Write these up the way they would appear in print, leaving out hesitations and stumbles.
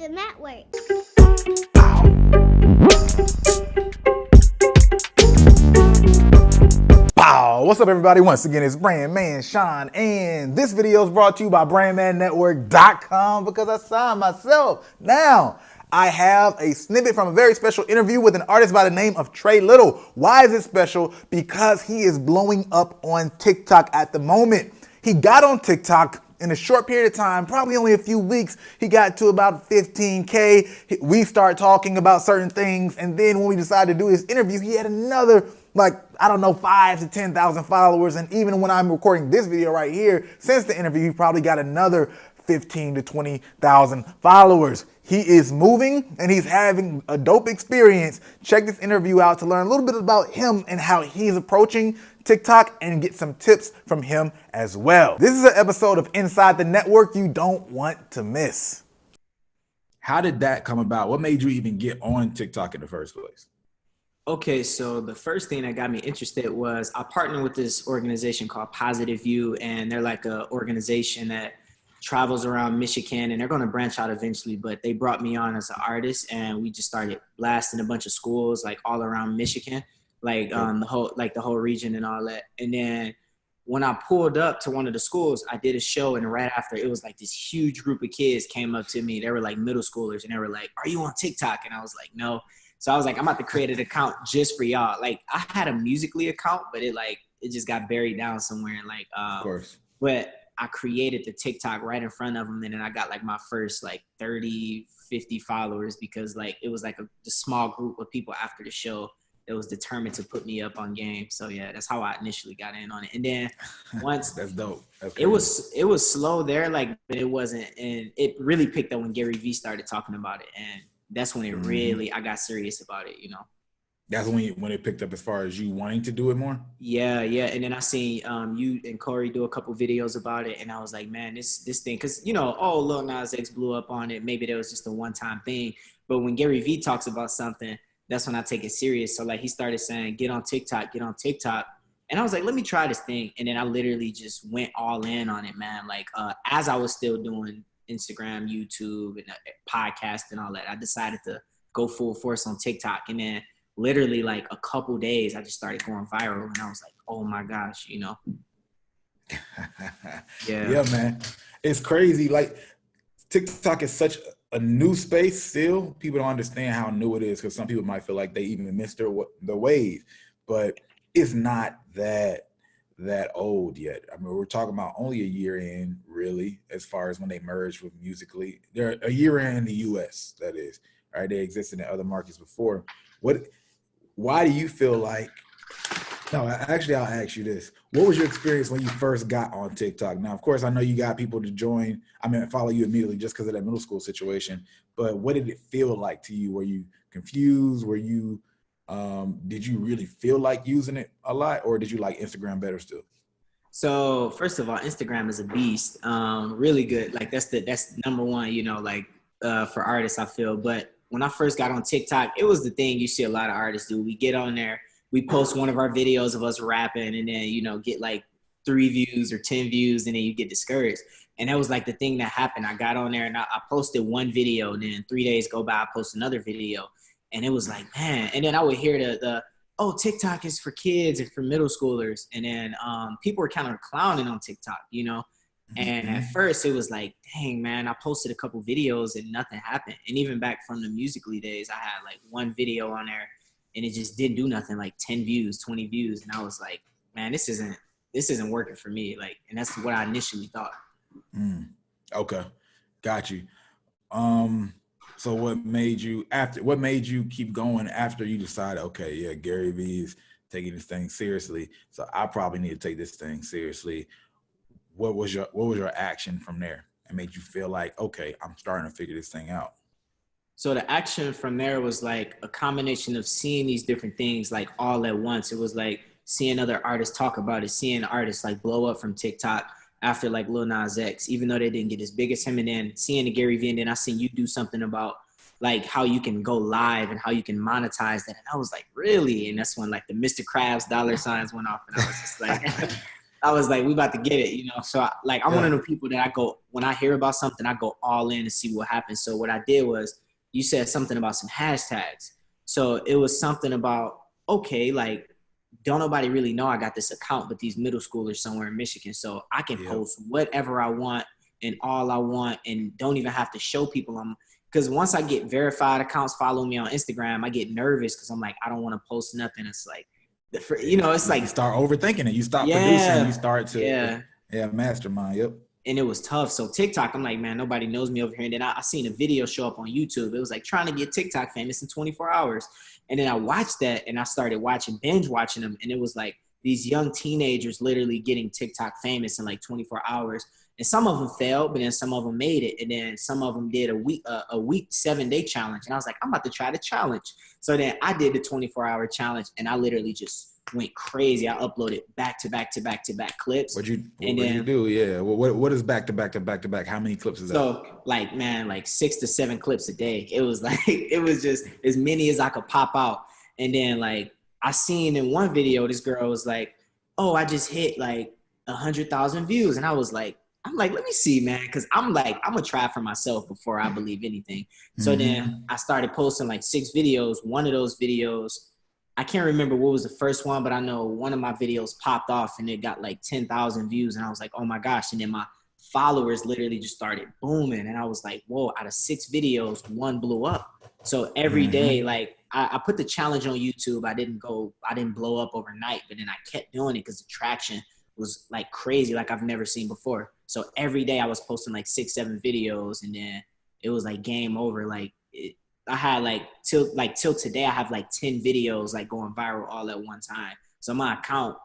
the network. Wow, what's up everybody? Once again, it's Brand Man Sean, and this video is brought to you by BrandManNetwork.com because I signed myself. Now, I have a snippet from a very special interview with an artist by the name of Trey Little. Why is it special? Because he is blowing up on TikTok at the moment. He got on TikTok in a short period of time, probably only a few weeks. He got to about 15K. We start talking about certain things, and then when we decided to do this interview, he had another, 5 to 10,000 followers. And even when I'm recording this video right here, since the interview, he probably got another 15 to 20,000 followers. He is moving and he's having a dope experience. Check this interview out to learn a little bit about him and how he's approaching TikTok and get some tips from him as well. This is an episode of Inside the Network you don't want to miss. How did that come about? What made you even get on TikTok in the first place? Okay, so the first thing that got me interested was I partnered with this organization called Positive View, and they're like an organization that travels around Michigan, and they're going to branch out eventually, but they brought me on as an artist, and we just started blasting a bunch of schools like all around Michigan, the whole region and all that. And then when I pulled up to one of the schools, I did a show, and right after, it was like this huge group of kids came up to me. They were like middle schoolers, and they were like, "Are you on TikTok?" And I was like, "No." So I was like, I'm about to create an account just for y'all. Like, I had a Musical.ly account, but it just got buried down somewhere. And of course. But I created the TikTok right in front of them, and then I got like my first 30, 50 followers because it was like a small group of people after the show that was determined to put me up on game. So yeah, that's how I initially got in on it. And then once that's dope. It was slow there, but it wasn't, and it really picked up when Gary Vee started talking about it, and that's when it really, I got serious about it, That's when it picked up as far as you wanting to do it more? Yeah. And then I seen you and Corey do a couple videos about it, and I was like, man, this thing, because, Lil Nas X blew up on it. Maybe that was just a one-time thing. But when Gary Vee talks about something, that's when I take it serious. So, he started saying, get on TikTok. And I was like, let me try this thing. And then I literally just went all in on it, man. As I was still doing Instagram, YouTube, and podcast and all that, I decided to go full force on TikTok. And then literally a couple days, I just started going viral, and I was like, oh my gosh, Yeah, man, it's crazy. TikTok is such a new space still. People don't understand how new it is because some people might feel like they even missed the wave, but it's not that old yet. I mean, we're talking about only a year in, really, as far as when they merged with Musical.ly. They're a year in the US, that is. Right? They existed in other markets before. Why do you feel like, no, actually, I'll ask you this. What was your experience when you first got on TikTok? Now, of course, I know you got people to follow you immediately just because of that middle school situation, but what did it feel like to you? Were you confused? Were you, did you really feel like using it a lot, or did you like Instagram better still? So first of all, Instagram is a beast. Really good. That's number one, for artists, I feel. But when I first got on TikTok, it was the thing you see a lot of artists do. We get on there, we post one of our videos of us rapping, and then, get 3 views or 10 views, and then you get discouraged. And that was the thing that happened. I got on there and I posted one video, and then 3 days go by, I post another video. And it was man. And then I would hear oh, TikTok is for kids and for middle schoolers. And then people were kind of clowning on TikTok, And at first it was dang, man, I posted a couple videos and nothing happened. And even back from the Musical.ly days, I had one video on there and it just didn't do nothing, 10 views, 20 views. And I was like, man, this isn't working for me. And that's what I initially thought. Okay. Got you. So what made you keep going after you decided, okay, yeah, Gary Vee is taking this thing seriously, so I probably need to take this thing seriously. What was your action from there and made you feel like, okay, I'm starting to figure this thing out? So the action from there was a combination of seeing these different things all at once. It was seeing other artists talk about it, seeing artists blow up from TikTok after Lil Nas X, even though they didn't get as big as him, and then seeing the Gary Vee, and then I seen you do something about how you can go live and how you can monetize that. And I was like, really? And that's when the Mr. Krabs $ signs went off, and I was just I was like, we about to get it, you know? So I'm one Yeah. of the people that I go, when I hear about something, I go all in to see what happens. So what I did was, you said something about some hashtags. So it was something about, okay, like, don't nobody really know I got this account, but these middle schoolers somewhere in Michigan. So I can Yep. post whatever I want and all I want and don't even have to show people I'm, because once I get verified accounts follow me on Instagram, I get nervous because I'm like, I don't want to post nothing. It's like, you know, it's You like, start overthinking it. You stop producing. You yeah, start to, yeah. yeah, mastermind. Yep. And it was tough. So TikTok, I'm like, man, nobody knows me over here. And then I seen a video show up on YouTube. It was like trying to get TikTok famous in 24 hours. And then I watched that and I started binge watching them. And it was like these young teenagers literally getting TikTok famous in like 24 hours. And some of them failed, but then some of them made it. And then some of them did a week 7-day challenge. And I was like, I'm about to try the challenge. So then I did the 24-hour challenge and I literally just went crazy. I uploaded back to back clips. What you do? Yeah. What is back to back to back to back? How many clips is that? So like, man, like 6 to 7 clips a day. It was like, it was just as many as I could pop out. And then like I seen in one video, this girl was like, oh, I just hit like 100,000 views. And I'm like, let me see, man. Cause I'm like, I'm gonna try for myself before I believe anything. So then I started posting like 6 videos. One of those videos, I can't remember what was the first one, but I know one of my videos popped off and it got like 10,000 views. And I was like, oh my gosh. And then my followers literally just started booming. And I was like, whoa, out of 6 videos, 1 blew up. So every day, like I put the challenge on YouTube. I didn't blow up overnight, but then I kept doing it because the traction was like crazy, like I've never seen before. So every day I was posting like 6, 7 videos and then it was like game over. Like I had like till today, I have like 10 videos like going viral all at one time. So my account,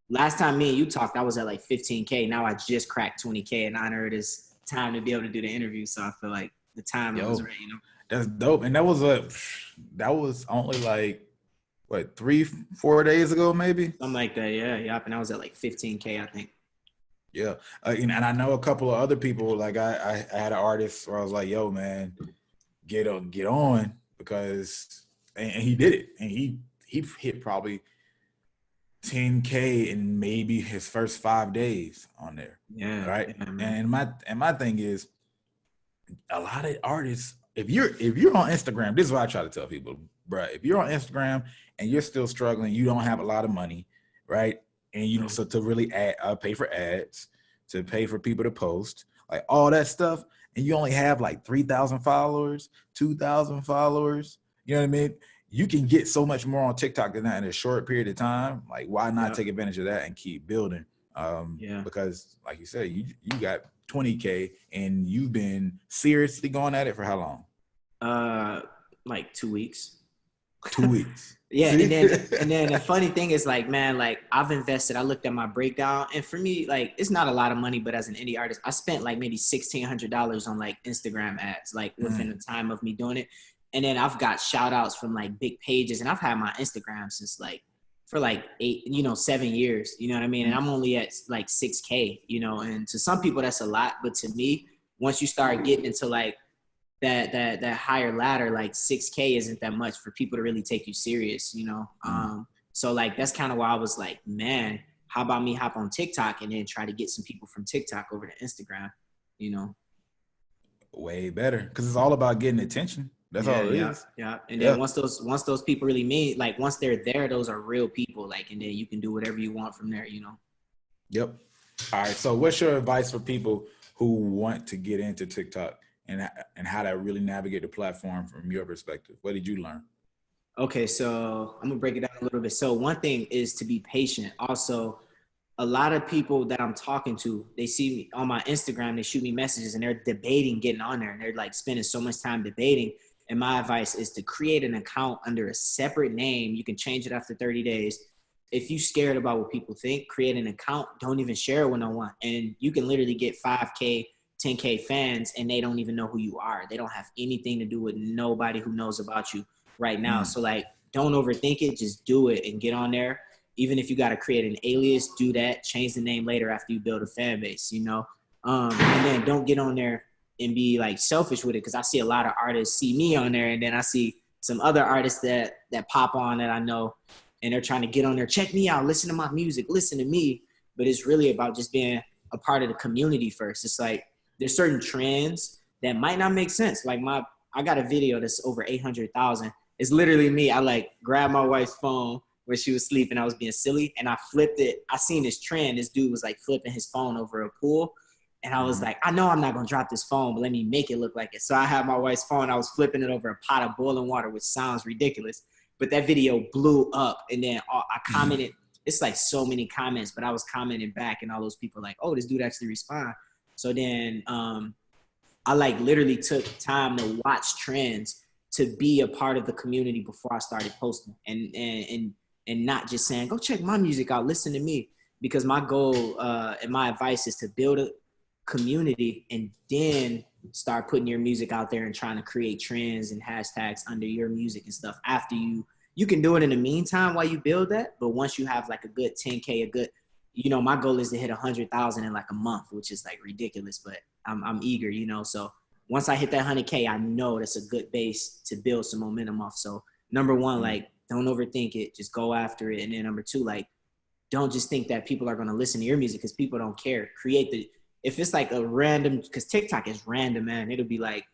last time me and you talked, I was at like 15K. Now I just cracked 20K and I know it is time to be able to do the interview. So I feel like the time was right, you know. That's dope. And that was only like what, 3-4 days ago, maybe? Something like that, yeah. Yep. And I was at like 15K, I think. Yeah. And I know a couple of other people, like I had an artist where I was like, yo, man, get on because and he did it. And he hit probably 10K in maybe his first 5 days on there. Yeah. Right. Yeah, and my thing is a lot of artists, if you're on Instagram, this is what I try to tell people, bro. If you're on Instagram and you're still struggling, you don't have a lot of money, right? And you know, so to really pay for ads, to pay for people to post, like all that stuff, and you only have like 3,000 followers, 2,000 followers, you know what I mean? You can get so much more on TikTok than that in a short period of time. Like, why not take advantage of that and keep building? Because like you said, you got 20K and you've been seriously going at it for how long? Like 2 weeks. 2 weeks. Yeah, and then the funny thing is like, man, like I've invested. I looked at my breakdown, and for me, like it's not a lot of money, but as an indie artist, I spent like maybe $1,600 on like Instagram ads, like within the time of me doing it. And then I've got shout outs from like big pages, and I've had my Instagram since like for like 7 years, you know what I mean? And I'm only at like 6K, you know, and to some people that's a lot, but to me, once you start getting into like that higher ladder, like 6K isn't that much for people to really take you serious, you know? So like, that's kind of why I was like, man, how about me hop on TikTok and then try to get some people from TikTok over to Instagram, you know? Way better. Cause it's all about getting attention. That's all it is. Yeah. And then once those people really mean, like once they're there, those are real people. Like, and then you can do whatever you want from there, you know? Yep. All right. So what's your advice for people who want to get into TikTok and how to really navigate the platform from your perspective? What did you learn? Okay. So I'm gonna break it down a little bit. So one thing is to be patient. Also, a lot of people that I'm talking to, they see me on my Instagram, they shoot me messages and they're debating getting on there and they're like spending so much time debating. And my advice is to create an account under a separate name. You can change it after 30 days. If you're scared about what people think, create an account. Don't even share it with no one. And you can literally get 5K, 10K fans and they don't even know who you are. They don't have anything to do with nobody who knows about you right now. So like, don't overthink it. Just do it and get on there. Even if you got to create an alias, do that. Change the name later after you build a fan base, you know? And then don't get on there and be like selfish with it. Cause I see a lot of artists see me on there and then I see some other artists that pop on that I know and they're trying to get on there, check me out, listen to my music, listen to me. but it's really about just being a part of the community first. It's like there's certain trends that might not make sense. Like I got a video that's over 800,000. It's literally me. I like grabbed my wife's phone when she was sleeping. I was being silly and I flipped it. I seen this trend. This dude was like flipping his phone over a pool. And I was like, I know I'm not going to drop this phone, but let me make it look like it. So I had my wife's phone. I was flipping it over a pot of boiling water, which sounds ridiculous. But that video blew up. And then I commented. It's like so many comments, but I was commenting back and all those people like, oh, this dude actually respond. So then I like literally took time to watch trends to be a part of the community before I started posting and not just saying, go check my music out, listen to me. Because my goal and my advice is to build a community and then start putting your music out there and trying to create trends and hashtags under your music and stuff after you can do it in the meantime while you build that. But once you have like a good 10K, a good, my goal is to hit 100,000 in like a month, which is like ridiculous, but I'm eager, So once I hit that 100K, I know that's a good base to build some momentum off. So number one, like, don't overthink it, just go after it. And then number two, like, don't just think that people are going to listen to your music because people don't care. If it's like a random, because TikTok is random, man. It'll be like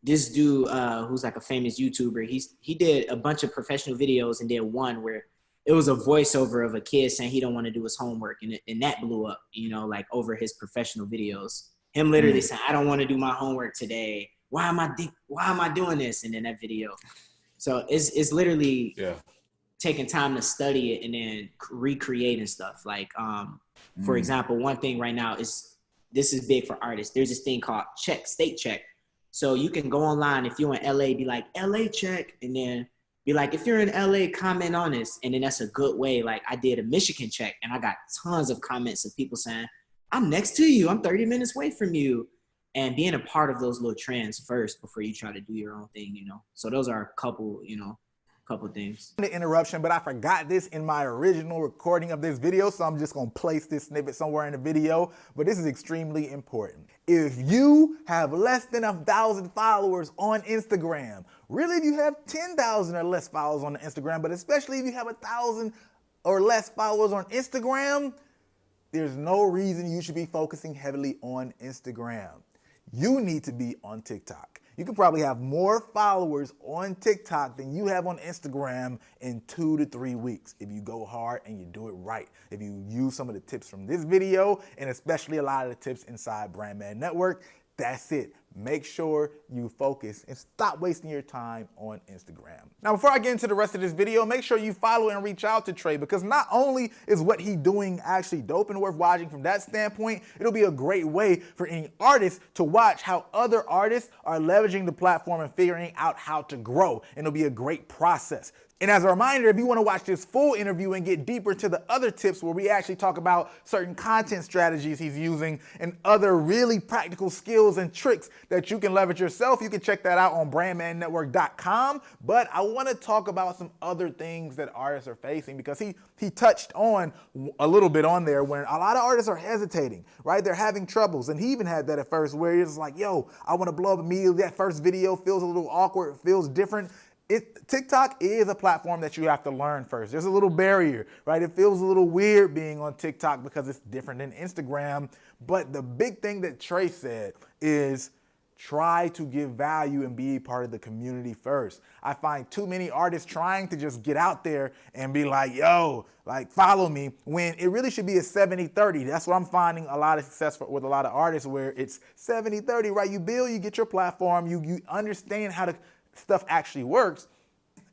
this dude who's like a famous YouTuber. He did a bunch of professional videos and did one where it was a voiceover of a kid saying he don't want to do his homework. And that blew up, like over his professional videos. Him literally saying, I don't want to do my homework today. Why am I doing this? And then that video. So it's literally taking time to study it and then recreating stuff. Like, for example, one thing right now this is big for artists. There's this thing called state check. So you can go online if you're in LA, be like LA check, and then be like, if you're in LA, comment on this. And then that's a good way. Like I did a Michigan check and I got tons of comments of people saying, I'm next to you. I'm 30 minutes away from you. And being a part of those little trends first before you try to do your own thing, So those are a couple things. The interruption, but I forgot this in my original recording of this video, so I'm just gonna place this snippet somewhere in the video, but this is extremely important. If you have less than 1,000 followers on Instagram, really if you have 10,000 or less followers on Instagram, but especially if you have 1,000 or less followers on Instagram, there's no reason you should be focusing heavily on Instagram. You need to be on TikTok. You could probably have more followers on TikTok than you have on Instagram in 2 to 3 weeks if you go hard and you do it right. If you use some of the tips from this video and especially a lot of the tips inside Brandman Network, that's it. Make sure you focus and stop wasting your time on Instagram. Now, before I get into the rest of this video, make sure you follow and reach out to Trey because not only is what he's doing actually dope and worth watching from that standpoint, it'll be a great way for any artist to watch how other artists are leveraging the platform and figuring out how to grow. And it'll be a great process. And as a reminder, if you want to watch this full interview and get deeper to the other tips where we actually talk about certain content strategies he's using and other really practical skills and tricks that you can leverage yourself, you can check that out on brandmannetwork.com. But I want to talk about some other things that artists are facing because he touched on a little bit on there when a lot of artists are hesitating, right? They're having troubles. And he even had that at first where he's like, yo, I want to blow up immediately. That first video feels a little awkward, feels different. TikTok is a platform that you have to learn first. There's a little barrier, right? It feels a little weird being on TikTok because it's different than Instagram. But the big thing that Trey said is try to give value and be part of the community first. I find too many artists trying to just get out there and be like, yo, like follow me, when it really should be a 70-30. That's what I'm finding a lot of success with a lot of artists where it's 70-30, right? You build, you get your platform, you understand how to stuff actually works,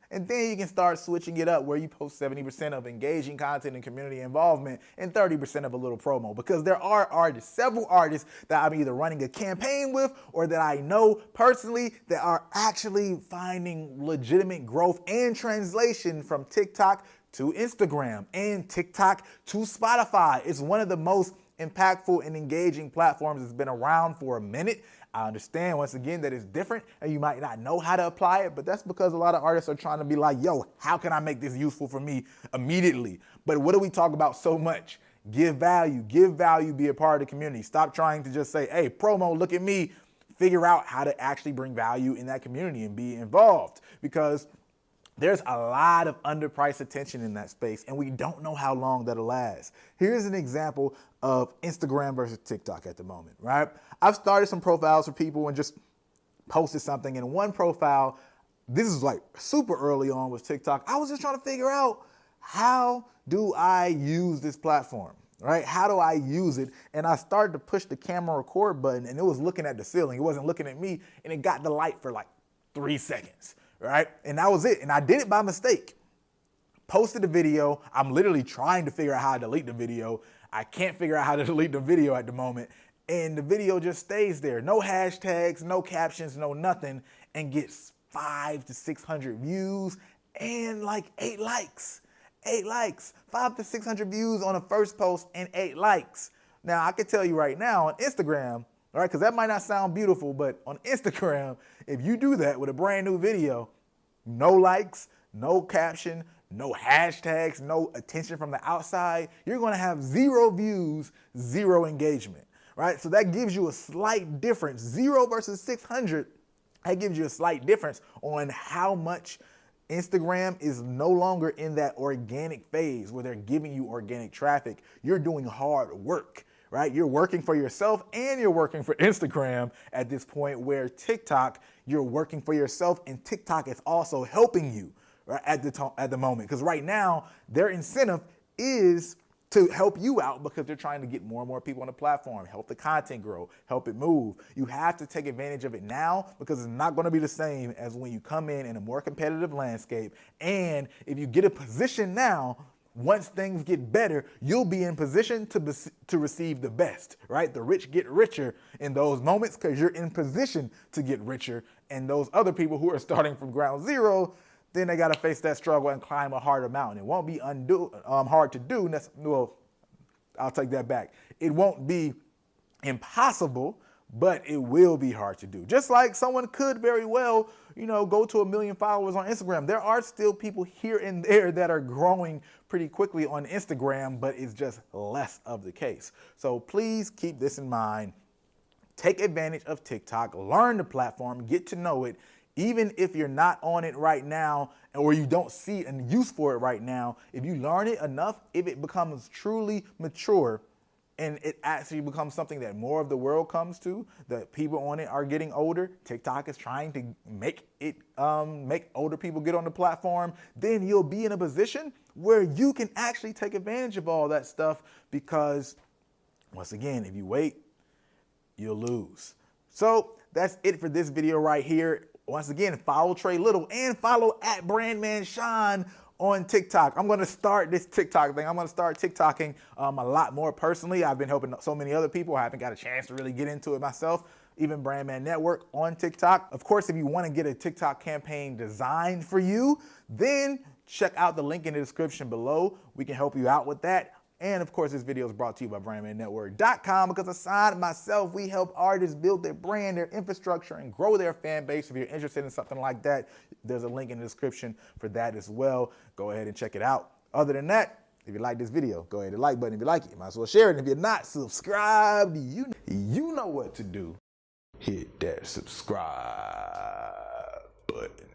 and then you can start switching it up where you post 70% of engaging content and community involvement and 30% of a little promo, because there are artists, several artists that I'm either running a campaign with or that I know personally that are actually finding legitimate growth and translation from TikTok to Instagram and TikTok to Spotify. It's one of the most impactful and engaging platforms that's been around for a minute. I understand, once again, that it's different and you might not know how to apply it, but that's because a lot of artists are trying to be like, yo, how can I make this useful for me immediately? But what do we talk about so much? Give value, be a part of the community. Stop trying to just say, hey, promo, look at me. Figure out how to actually bring value in that community and be involved, because There's a lot of underpriced attention in that space, and we don't know how long that'll last. Here's an example of Instagram versus TikTok at the moment, right? I've started some profiles for people and just posted something. In one profile, this is like super early on with TikTok, I was just trying to figure out, how do I use this platform, right? How do I use it? And I started to push the camera record button, and it was looking at the ceiling. It wasn't looking at me, and it got the light for like 3 seconds. Right? And that was it. And I did it by mistake. Posted the video. I'm literally trying to figure out how to delete the video. I can't figure out how to delete the video at the moment. And the video just stays there. No hashtags, no captions, no nothing. And gets 500 to 600 views and like 8 likes. 8 likes. 500 to 600 views on a first post and 8 likes. Now, I can tell you right now on Instagram, all right, because that might not sound beautiful, but on Instagram, if you do that with a brand new video, no likes, no caption, no hashtags, no attention from the outside, you're going to have 0 views, 0 engagement, right? So that gives you a slight difference. 0 versus 600, that gives you a slight difference on how much Instagram is no longer in that organic phase where they're giving you organic traffic. You're doing hard work. Right? You're working for yourself and you're working for Instagram at this point, where TikTok, you're working for yourself and TikTok is also helping you, right, at the moment. Because right now, their incentive is to help you out because they're trying to get more and more people on the platform, help the content grow, help it move. You have to take advantage of it now because it's not going to be the same as when you come in a more competitive landscape. And if you get a position now, once things get better, you'll be in position to receive the best, right? The rich get richer in those moments because you're in position to get richer. And those other people who are starting from ground zero, then they got to face that struggle and climb a harder mountain. It won't be hard to do. Well, I'll take that back. It won't be impossible, but it will be hard to do. Just like someone could very well, go to 1 million followers on Instagram. There are still people here and there that are growing pretty quickly on Instagram, but it's just less of the case. So please keep this in mind. Take advantage of TikTok, learn the platform, get to know it. Even if you're not on it right now or you don't see a use for it right now, if you learn it enough, if it becomes truly mature, and it actually becomes something that more of the world comes to, that people on it are getting older. TikTok is trying to make older people get on the platform. Then you'll be in a position where you can actually take advantage of all that stuff because, once again, if you wait, you'll lose. So that's it for this video right here. Once again, follow Trey Little and follow @BrandmanSean on TikTok. I'm going to start this TikTok thing. I'm going to start TikToking a lot more personally. I've been helping so many other people. I haven't got a chance to really get into it myself. Even Brandman Network on TikTok. Of course, if you want to get a TikTok campaign designed for you, then check out the link in the description below. We can help you out with that. And of course, this video is brought to you by BrandmanNetwork.com because aside myself, we help artists build their brand, their infrastructure, and grow their fan base. If you're interested in something like that, there's a link in the description for that as well. Go ahead and check it out. Other than that, if you like this video, go ahead and like button. If you like it, you might as well share it. And if you're not subscribed, you know what to do. Hit that subscribe button.